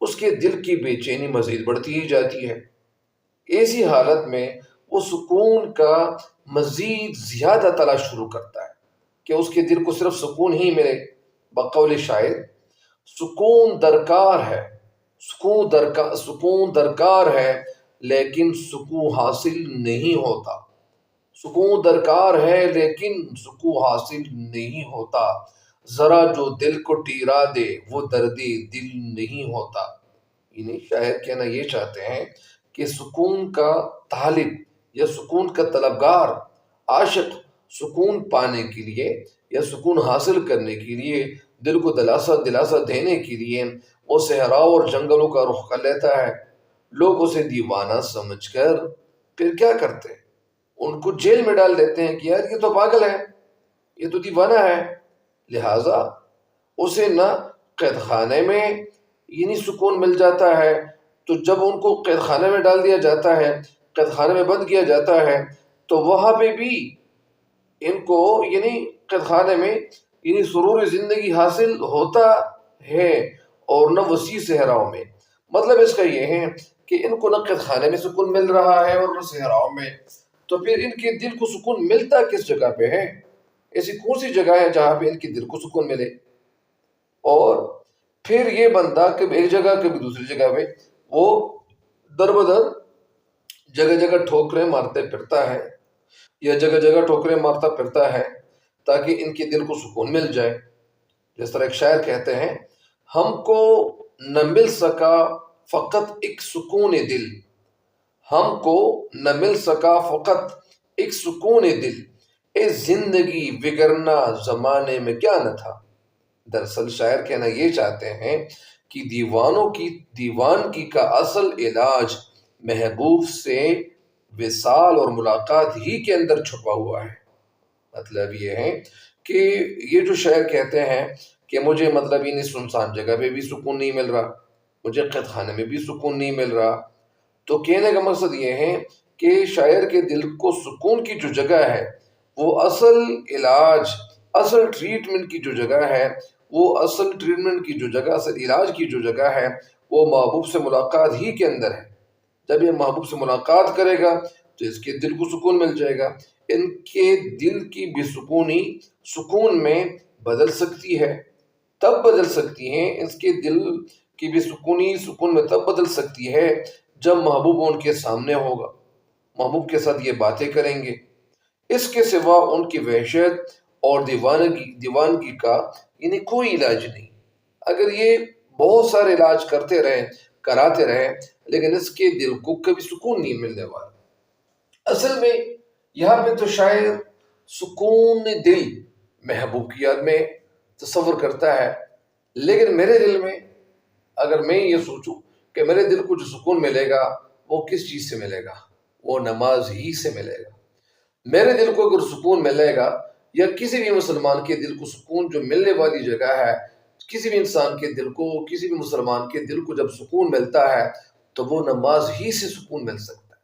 اس کے دل کی بے چینی مزید بڑھتی ہی جاتی ہے۔ ایسی حالت میں وہ سکون کا مزید زیادہ تلاش شروع کرتا ہے کہ اس کے دل کو صرف سکون ہی ملے۔ بقول شاعر، سکون درکار ہے، سکون درکار ہے لیکن سکون حاصل نہیں ہوتا۔ سکون درکار ہے لیکن سکون حاصل نہیں ہوتا، ذرا جو دل کو ٹیرا دے وہ درد دل نہیں ہوتا۔ یعنی شاعر کہنا یہ چاہتے ہیں کہ سکون کا طالب یا سکون کا طلبگار عاشق سکون پانے کے لیے یا سکون حاصل کرنے کے لیے، دل کو دلاسا دینے کے لیے وہ صحراؤں اور جنگلوں کا رخ کر لیتا ہے۔ لوگ اسے دیوانہ سمجھ کر پھر کیا کرتے ہیں؟ ان کو جیل میں ڈال دیتے ہیں کہ یار یہ تو پاگل ہے، یہ تو دیوانہ ہے۔ لہٰذا اسے نہ قید خانے میں یعنی سکون مل جاتا ہے، تو جب ان کو قید خانے میں ڈال دیا جاتا ہے، قید خانے میں بند کیا جاتا ہے، تو وہاں پہ بھی ان کو یعنی قید خانے میں یعنی سرور زندگی حاصل ہوتا ہے اور نہ وسیع صحراؤں میں۔ مطلب اس کا یہ ہے کہ ان کو نہ قید خانے میں سکون مل رہا ہے اور نہ صحراؤں میں، تو پھر ان کے دل کو سکون ملتا کس جگہ پہ ہے؟ ایسی کون سی جگہ ہے جہاں پہ ان کے دل کو سکون ملے؟ اور پھر یہ بندہ کبھی ایک جگہ کبھی دوسری جگہ پہ وہ در بدر جگہ جگہ ٹھوکریں مارتے پھرتا ہے یا جگہ جگہ ٹھوکریں مارتا پھرتا ہے تاکہ ان کے دل کو سکون مل جائے۔ جس طرح ایک شاعر کہتے ہیں، ہم کو نہ مل سکا فقط ایک سکون دل، ہم کو نہ مل سکا فقط ایک سکون دل، اے زندگی وگرنا زمانے میں کیا نہ تھا۔ دراصل شاعر کہنا یہ چاہتے ہیں کہ دیوانگی کا اصل علاج محبوب سے وصال اور ملاقات ہی کے اندر چھپا ہوا ہے۔ مطلب یہ ہے کہ یہ جو شاعر کہتے ہیں کہ مجھے مطلب انہیں سنسان جگہ پہ بھی سکون نہیں مل رہا، مجھے قید خانے میں بھی سکون نہیں مل رہا، تو کہنے کا مقصد یہ ہے کہ شاعر کے دل کو سکون کی جو جگہ ہے، وہ اصل علاج، اصل ٹریٹمنٹ کی جو جگہ ہے، وہ اصل ٹریٹمنٹ کی جو جگہ، اصل علاج کی جو جگہ ہے، وہ محبوب سے ملاقات ہی کے اندر ہے۔ جب یہ محبوب سے ملاقات کرے گا تو اس کے دل کو سکون مل جائے گا۔ ان کے دل کی بے سکونی سکون میں بدل سکتی ہے، تب بدل سکتی ہے، اس کے دل کی بے سکونی سکون میں تب بدل سکتی ہے جب محبوب ان کے سامنے ہوگا، محبوب کے ساتھ یہ باتیں کریں گے۔ اس کے سوا ان کی وحشت اور دیوانگی کا یعنی کوئی علاج نہیں۔ اگر یہ بہت سارے علاج کراتے رہے لیکن اس کے دل کو کبھی سکون نہیں ملنے والا۔ اصل میں یہاں پہ تو شاعر سکون دل محبوب کی یاد میں تصور کرتا ہے، لیکن میرے دل میں اگر میں یہ سوچوں کہ میرے دل کو جو سکون ملے گا وہ کس چیز سے ملے گا؟ وہ نماز ہی سے ملے گا۔ میرے دل کو اگر سکون ملے گا یا کسی بھی مسلمان کے دل کو سکون جو ملنے والی جگہ ہے، کسی بھی انسان کے دل کو، کسی بھی مسلمان کے دل کو جب سکون ملتا ہے تو وہ نماز ہی سے سکون مل سکتا ہے۔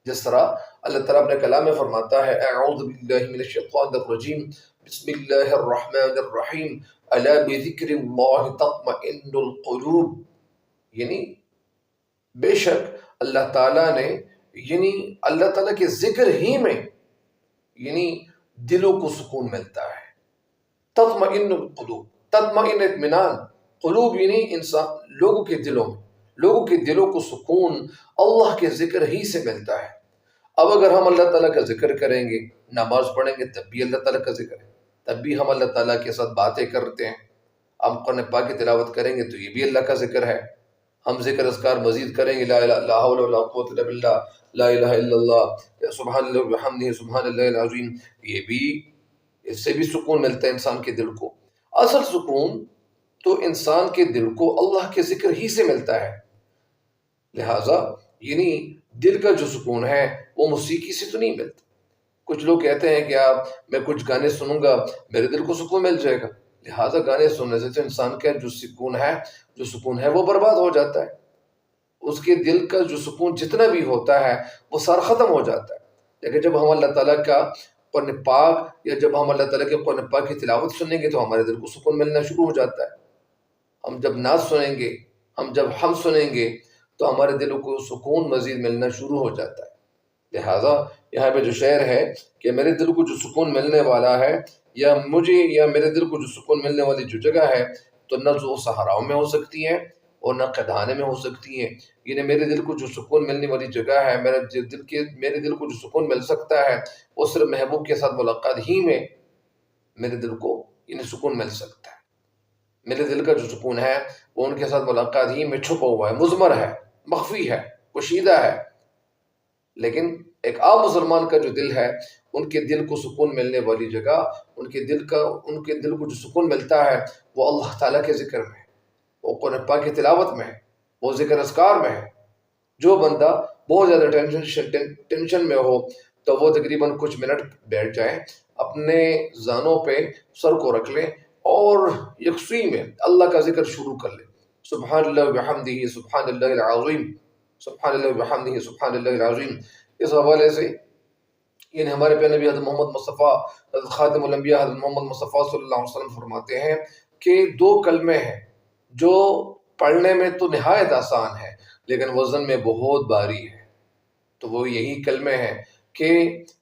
جس طرح اللہ تعالیٰ اپنے کلام میں فرماتا ہے، اعوذ باللہ من الشیطان الرجیم، بسم اللہ الرحمن الرحیم، الا بذکر اللہ تطمئن القلوب۔ یعنی بے شک اللہ تعالیٰ نے یعنی اللہ تعالیٰ کے ذکر ہی میں یعنی دلوں کو سکون ملتا ہے۔ تطمئن القلوب، تطمئن اطمینان، قلوب یعنی انسان لوگوں کے دلوں کو سکون اللہ کے ذکر ہی سے ملتا ہے۔ اب اگر ہم اللہ تعالیٰ کا ذکر کریں گے، نماز پڑھیں گے، تب بھی اللہ تعالیٰ کا ذکر ہے، تب بھی ہم اللہ تعالیٰ کے ساتھ باتیں کرتے ہیں۔ ہم قرآن پاک کی تلاوت کریں گے تو یہ بھی اللہ کا ذکر ہے۔ ہم ذکر اذکار مزید کریں گے، لا حول ولا قوت الا باللہ، لا الہ الا اللہ، سبحان اللہ وبحمدہ، سبحان اللہ العظیم، یہ بھی، اس سے بھی سکون ملتا ہے انسان کے دل کو۔ اصل سکون تو انسان کے دل کو اللہ کے ذکر ہی سے ملتا ہے۔ لہٰذا یعنی دل کا جو سکون ہے وہ موسیقی سے تو نہیں ملتا۔ کچھ لوگ کہتے ہیں کہ میں کچھ گانے سنوں گا میرے دل کو سکون مل جائے گا، لہٰذا گانے سننے سے تو انسان کا جو سکون ہے وہ برباد ہو جاتا ہے۔ اس کے دل کا جو سکون جتنا بھی ہوتا ہے وہ سارا ختم ہو جاتا ہے۔ لیکن جب ہم اللہ تعالیٰ کا قرآن پاک یا جب ہم اللہ تعالیٰ کے قرآن پاک کی تلاوت سنیں گے تو ہمارے دل کو سکون ملنا شروع ہو جاتا ہے۔ ہم جب نعت سنیں گے، جب ہم سنیں گے تو ہمارے دلوں کو سکون مزید ملنا شروع ہو جاتا ہے۔ لہٰذا یہاں پہ جو شعر ہے کہ میرے دل کو جو سکون ملنے والا ہے، یا مجھے یا میرے دل کو جو سکون ملنے والی جو جگہ ہے، تو نہ وہ صحراؤں میں ہو سکتی ہے اور نہ قیدخانے میں ہو سکتی ہے۔ یعنی میرے دل کو جو سکون ملنے والی جگہ ہے، میرے دل کو جو سکون مل سکتا ہے، وہ صرف محبوب کے ساتھ ملاقات ہی میں میرے دل کو یعنی سکون مل سکتا ہے۔ میرے دل کا جو سکون ہے وہ ان کے ساتھ ملاقات ہی میں چھپا ہوا ہے، مضمر ہے، مخفی ہے، پوشیدہ ہے۔ لیکن ایک عام مسلمان کا جو دل ہے، ان کے دل کو سکون ملنے والی جگہ، ان کے دل کو جو سکون ملتا ہے وہ اللہ تعالیٰ کے ذکر میں ہے، وہ قرآن پاک کی تلاوت میں ہے، وہ ذکر اذکار میں ہے۔ جو بندہ بہت زیادہ ٹینشن میں ہو تو وہ تقریباً کچھ منٹ بیٹھ جائے، اپنے زانوں پہ سر کو رکھ لے اور یکسوئی میں اللہ کا ذکر شروع کر لے، سبحان اللہ بحمدہ سبحان اللہ العظیم، سبحان اللہ بحمدہ سبحان اللہ العظیم۔ اس حوالے سے یعنی ہمارے پیارے نبی حضرت محمد مصطفیٰ، حضرت خاتم الانبیاء حضرت محمد مصطفیٰ صلی اللہ علیہ وسلم فرماتے ہیں کہ دو کلمے ہیں جو پڑھنے میں تو نہایت آسان ہے لیکن وزن میں بہت بھاری ہے، تو وہ یہی کلمے ہیں کہ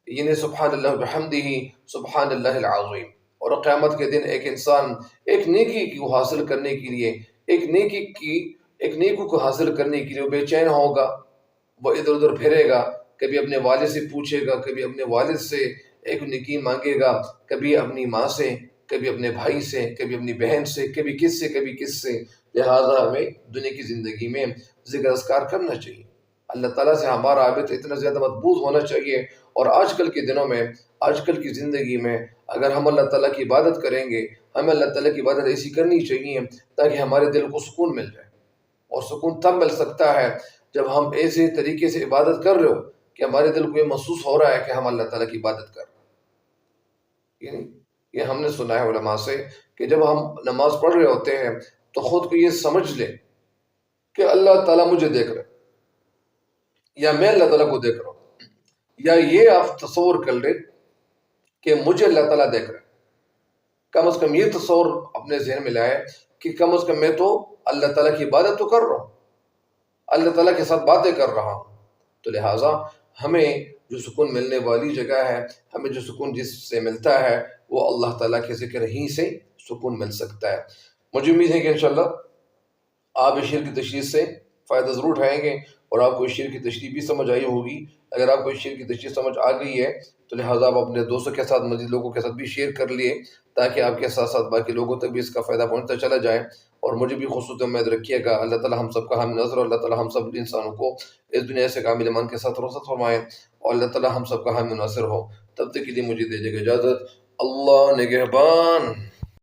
یعنی سبحان اللہ بحمدہ سبحان اللہ العظیم۔ اور قیامت کے دن ایک انسان ایک نیکی کو حاصل کرنے کے لیے ایک نیکی کو حاصل کرنے کے لیے وہ بے چین ہوگا، وہ ادھر ادھر پھرے گا، کبھی اپنے والد سے پوچھے گا، کبھی اپنے والد سے ایک نیکی مانگے گا، کبھی اپنی ماں سے، کبھی اپنے بھائی سے، کبھی اپنی بہن سے، کبھی کس سے۔ لہٰذا ہمیں دنیا کی زندگی میں ذکر اذکار کرنا چاہیے، اللہ تعالیٰ سے ہمارا رابطہ اتنا زیادہ مضبوط ہونا چاہیے۔ اور آج کل کے دنوں میں، آج کل کی زندگی میں اگر ہم اللہ تعالیٰ کی عبادت کریں گے، ہمیں اللہ تعالیٰ کی عبادت ایسی کرنی چاہیے تاکہ ہمارے دل کو سکون مل جائے، اور سکون تب مل سکتا ہے جب ہم ایسے طریقے سے عبادت کر رہے ہو کہ ہمارے دل کو یہ محسوس ہو رہا ہے کہ ہم اللہ تعالیٰ کی عبادت کر رہے ہیں۔ یعنی یہ ہم نے سنا ہے علماء سے کہ جب ہم نماز پڑھ رہے ہوتے ہیں تو خود کو یہ سمجھ لیں کہ اللہ تعالیٰ مجھے دیکھ رہے، یا میں اللہ تعالیٰ کو دیکھ رہا ہوں، یا یہ آپ تصور کر لیں کہ مجھے اللہ تعالیٰ دیکھ رہے۔ کم از کم یہ تصور اپنے ذہن میں لائے کہ کم از کم میں تو اللہ تعالیٰ کی عبادت تو کر رہا ہوں، اللہ تعالیٰ کے ساتھ باتیں کر رہا ہوں۔ تو لہٰذا ہمیں جو سکون ملنے والی جگہ ہے، ہمیں جو سکون جس سے ملتا ہے وہ اللہ تعالیٰ کے ذکر ہی سے سکون مل سکتا ہے۔ مجھے امید ہے کہ انشاءاللہ آپ اس شعر کی تشریح سے فائدہ ضرور اٹھائیں گے اور آپ کو اس شعر کی تشریح بھی سمجھ آئی ہوگی۔ اگر آپ کو اس شعر کی تشریح سمجھ آ گئی ہے تو لہٰذا آپ اپنے دوستوں کے ساتھ، مزید لوگوں کے ساتھ بھی شیئر کر لیے تاکہ آپ کے ساتھ ساتھ باقی لوگوں تک بھی اس کا فائدہ پہنچتا چلا جائے۔ اور مجھے بھی خصوصی امید رکھیے گا، اللہ تعالیٰ ہم سب کا حامی نظر، اللہ تعالیٰ ہم سب انسانوں کو اس دنیا سے کامل ایمان کے ساتھ رخصت فرمائے، اور اللہ تعالیٰ ہم سب کا حامی ناصر ہو۔ تب تک کے لیے مجھے دیجیے گا اجازت۔ اللہ نگہبان۔